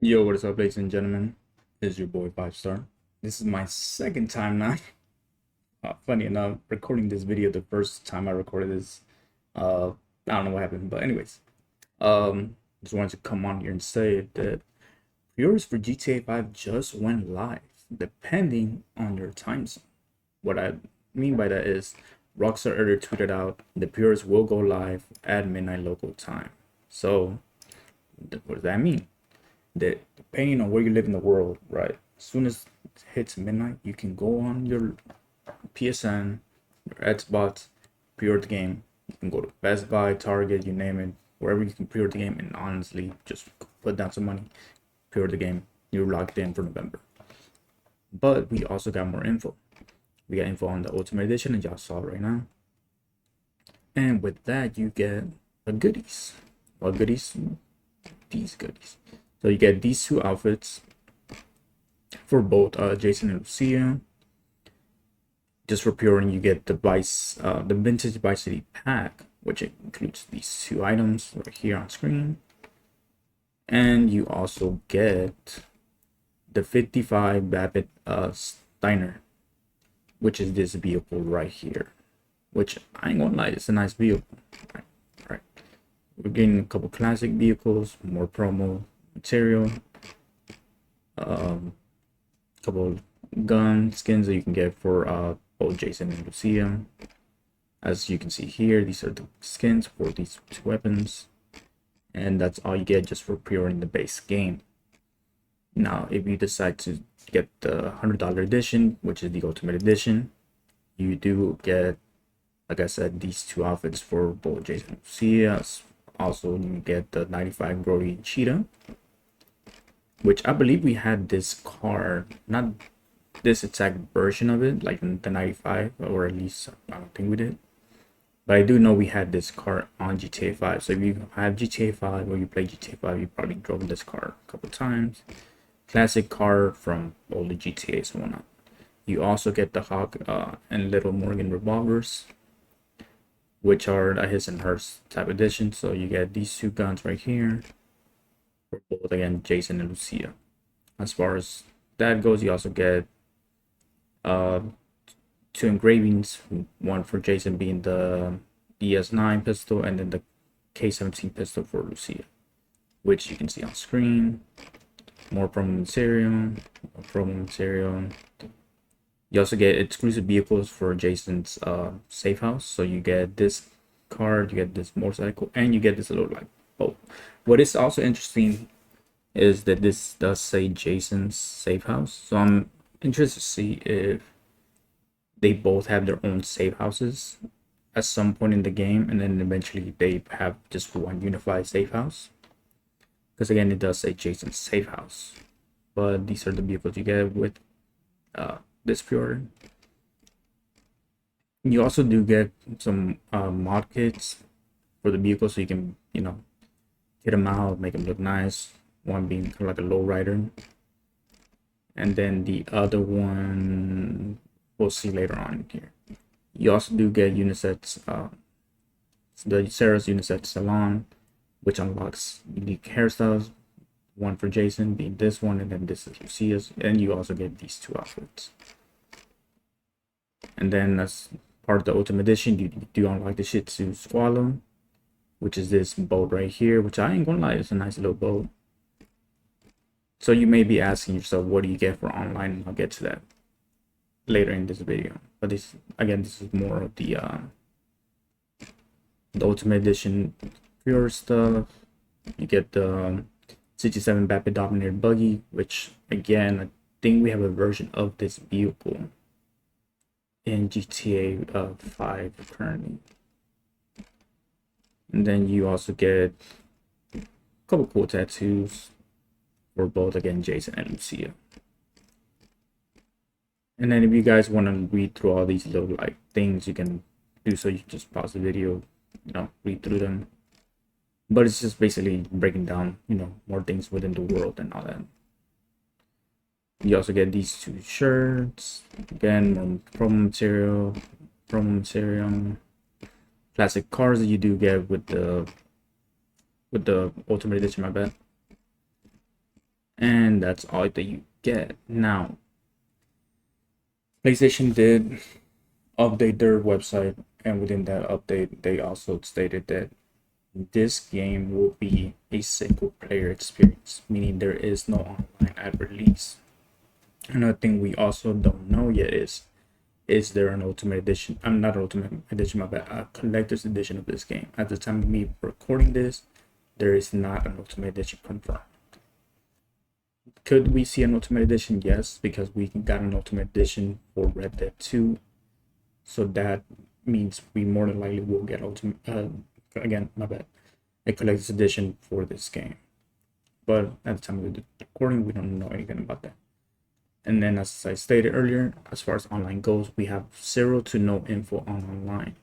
Yo, what is up, ladies and gentlemen? It's your boy 5 Star. This is my second time now. Funny enough, recording this video. The first time I recorded this, I don't know what happened, but anyways, just wanted to come on here and say that pre-orders for GTA 5 just went live, depending on your time zone. What I mean by that is, Rockstar earlier tweeted out the pre-orders will go live at midnight local time. So, what does that mean? That depending on where you live in the world, right? As soon as it hits midnight, you can go on your PSN, your Xbox, pre-order the game. You can go to Best Buy, Target, you name it, wherever you can pre-order the game, and honestly, just put down some money, pre-order the game. You're locked in for November. But we also got more info. We got info on the Ultimate Edition, and y'all saw right now. And with that, you get the goodies. What goodies? These goodies. So you get these two outfits for both Jason and Lucia. Just for pure, and you get the the vintage Vice City pack, which includes these two items right here on screen, and you also get the 55 Babbitt Steiner, which is this vehicle right here. Which I ain't gonna lie, it's a nice vehicle. Right. We're getting a couple classic vehicles, more promo material, couple gun skins that you can get for both Jason and Lucia. As you can see here, these are the skins for these two weapons, and that's all you get just for pre-ordering the base game. Now, if you decide to get the $100 edition, which is the Ultimate Edition, you do get, like I said, these two outfits for both Jason and Lucia. Also, you get the 95 Brody Cheetah, which I believe we had this car, not this exact version of it, like the 95, or at least I don't think we did. But I do know we had this car on GTA 5. So if you have GTA 5 or you play GTA 5, you probably drove this car a couple times. Classic car from all the GTAs and whatnot. You also get the Hawk and Little Morgan revolvers, which are a his and hers type edition. So you get these two guns right here for both, again, Jason and Lucia. As far as that goes, you also get two engravings, one for Jason being the DS9 pistol, and then the K17 pistol for Lucia, which you can see on screen. More promo material. You also get exclusive vehicles for Jason's safe house. So you get this card, you get this motorcycle, and you get this little like boat. What is also interesting is that this does say Jason's safe house. So I'm interested to see if they both have their own safe houses at some point in the game, and then eventually they have just one unified safe house. Because again, it does say Jason's safe house. But these are the vehicles you get with this pre-order. You also do get some mod kits for the vehicle, so you can, kit them out, make them look nice. One being kind of like a low rider, and then the other one we'll see later on here. You also do get unisets, the Sarah's unisex salon, which unlocks unique hairstyles. One for Jason being this one, and then this is Lucia's, and you also get these two outfits. And then as part of the Ultimate Edition, you do unlock the Shih Tzu Squallow, which is this boat right here, which I ain't gonna lie, it's a nice little boat. So you may be asking yourself, what do you get for online? And I'll get to that later in this video. But this is more of the Ultimate Edition pure stuff. You get the 67 Babbitt Dominator buggy, which again, I think we have a version of this vehicle in GTA 5 currently. And then you also get a couple cool tattoos for both, again, Jason and Lucia. And then if you guys want to read through all these little like things, you can do so. You can just pause the video, read through them. But it's just basically breaking down, more things within the world and all that. You also get these two shirts. Again, more promo material. Classic cars that you do get with the Ultimate Edition, my bad. and that's all that you get. Now, PlayStation did update their website, and within that update, they also stated that this game will be a single player experience, meaning there is no online at release. Another thing we also don't know yet is there an ultimate edition? I'm not an ultimate edition, my bad, a collector's edition of this game. At the time of me recording this, there is not an ultimate edition confirmed. Could we see an ultimate edition? Yes, because we got an ultimate edition for Red Dead 2. So that means we more than likely will get ultimate, again, my bad, a collector's edition for this game. But at the time of the recording, we don't know anything about that. And then, as I stated earlier, as far as online goes, we have zero to no info on online.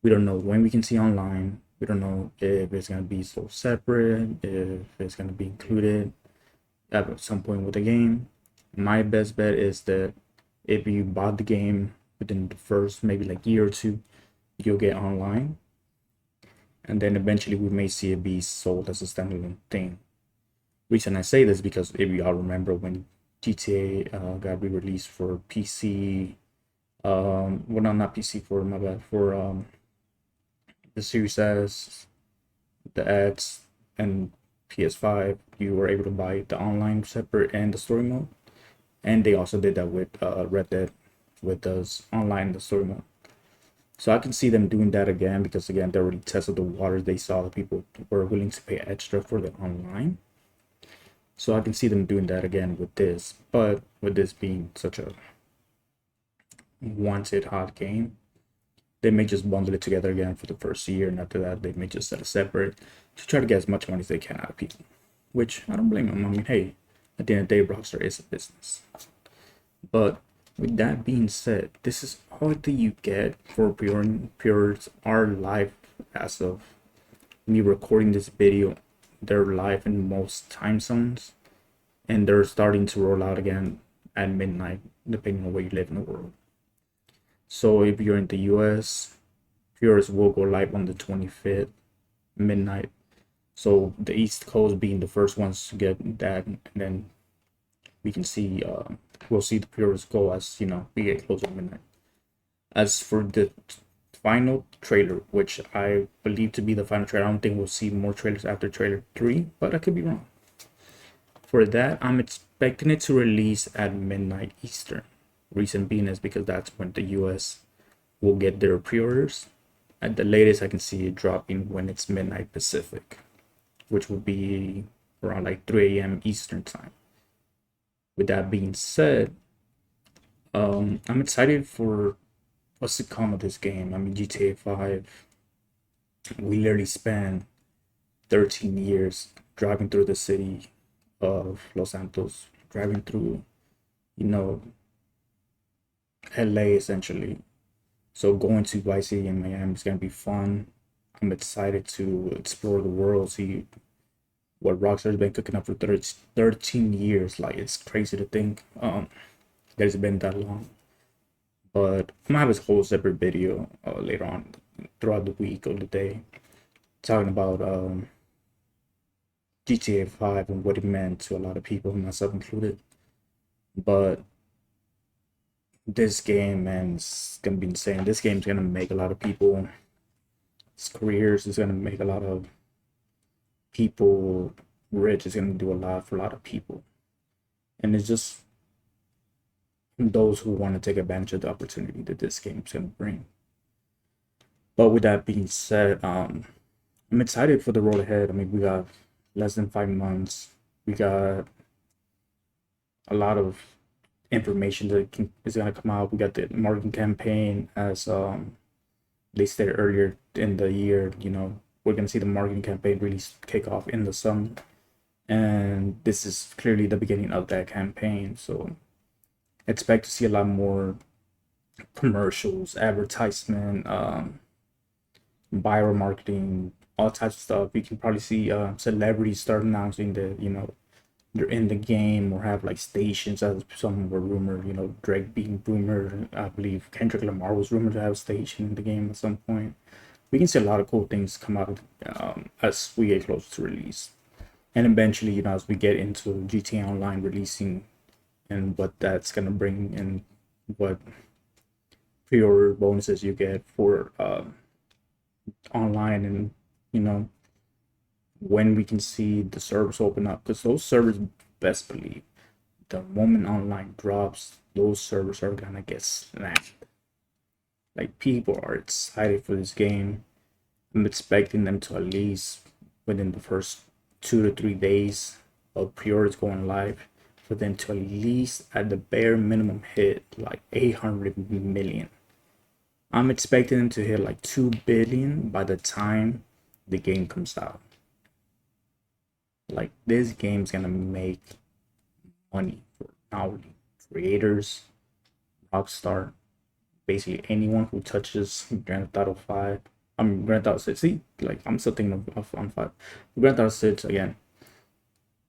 We don't know when we can see online. We don't know if it's going to be sold separate, if it's going to be included at some point with the game. My best bet is that if you bought the game within the first maybe like year or two, you'll get online. And then eventually we may see it be sold as a standalone thing. Reason I say this because if you all remember when GTA got re-released for PC, well, no, not PC, for my bad, for the Series S, the X, and PS5, you were able to buy the online separate and the story mode. And they also did that with Red Dead, with those online and the story mode. So I can see them doing that again because again they already tested the waters. They saw that people were willing to pay extra for the online. So I can see them doing that again with this, but with this being such a wanted hot game, they may just bundle it together again for the first year, and after that they may just set it separate to try to get as much money as they can out of people, which I don't blame them. I mean, hey, at the end of the day, Rockstar is a business. But with that being said, this is all that you get for pre-orders are live as of me recording this video. They're live in most time zones, and they're starting to roll out again at midnight, depending on where you live in the world. So if you're in the US, pre-orders will go live on the 25th, midnight. So the East Coast being the first ones to get that, and then we can see, we'll see the pre-orders go as, you know, we get closer to midnight. As for the final trailer, which I believe to be the final trailer, I don't think we'll see more trailers after trailer 3, but I could be wrong. For that, I'm expecting it to release at midnight Eastern. Reason being is because that's when the US will get their pre-orders. At the latest, I can see it dropping when it's midnight Pacific, which would be around like 3 a.m. Eastern time. With that being said, I'm excited for what's to come of this game. I mean, GTA 5, we literally spent 13 years driving through the city of Los Santos, driving through, you know, LA essentially. So going to Vice City and Miami is gonna be fun. I'm excited to explore the world, see what Rockstar's been cooking up for 13 years. Like, it's crazy to think that it's been that long. But I'm gonna have a whole separate video later on throughout the week or the day talking about GTA 5 and what it meant to a lot of people, myself included. But this game, man, it's gonna be insane. This game's gonna make a lot of people's careers. It's gonna make a lot of people rich. It's gonna do a lot for a lot of people. And it's just those who want to take advantage of the opportunity that this game is going to bring. But with that being said, I'm excited for the road ahead. I mean, we got less than 5 months. We got a lot of information that is going to come out. We got the marketing campaign, as they stated earlier in the year. You know, we're going to see the marketing campaign really kick off in the summer. And this is clearly the beginning of that campaign. So expect to see a lot more commercials, advertisement, viral marketing, all types of stuff. You can probably see celebrities start announcing that, you know, they're in the game, or have like stations, as some were rumored. You know, Drake being rumored. I believe Kendrick Lamar was rumored to have a station in the game at some point. We can see a lot of cool things come out as we get closer to release. And eventually, you know, as we get into GTA Online releasing and what that's gonna bring and what pre-order bonuses you get for online, and you know, when we can see the servers open up, because those servers, best believe, the moment online drops, those servers are gonna get slammed. Like, people are excited for this game. I'm expecting them to at least within the first 2 to 3 days of pre-orders going live, for them to at least at the bare minimum hit like 800 million. I'm expecting them to hit like 2 billion by the time the game comes out. Like, this game's gonna make money for not only creators, Rockstar, basically anyone who touches Grand Theft Auto 5. Grand Theft Auto 6. See, like, I'm still thinking of on 5. Grand Theft Auto 6 again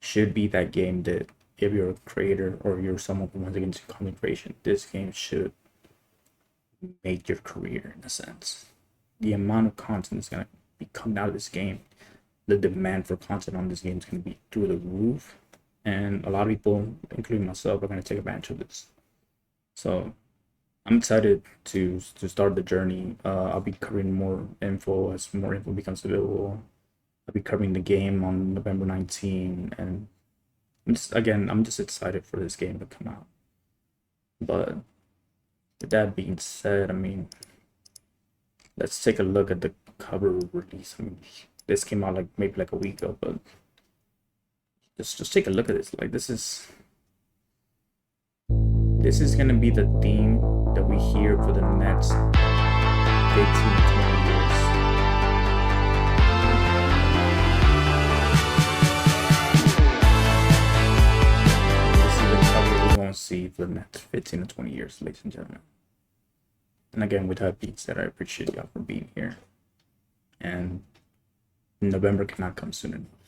should be that game that if you're a creator or you're someone who wants to get into content creation, this game should make your career in a sense. The amount of content is gonna be coming out of this game. The demand for content on this game is gonna be through the roof, and a lot of people, including myself, are gonna take advantage of this. So I'm excited to start the journey. I'll be covering more info as more info becomes available. I'll be covering the game on November 19, and I'm just excited for this game to come out. But with that being said, I mean, let's take a look at the cover release. I mean, this came out like maybe like a week ago, but just take a look at this. Like, this is gonna be the theme that we hear for the next 15 to 20 years. This is the cover we're gonna see for the next 15 to 20 years, ladies and gentlemen. And again, with that being said, I appreciate y'all for being here. And November cannot come soon enough.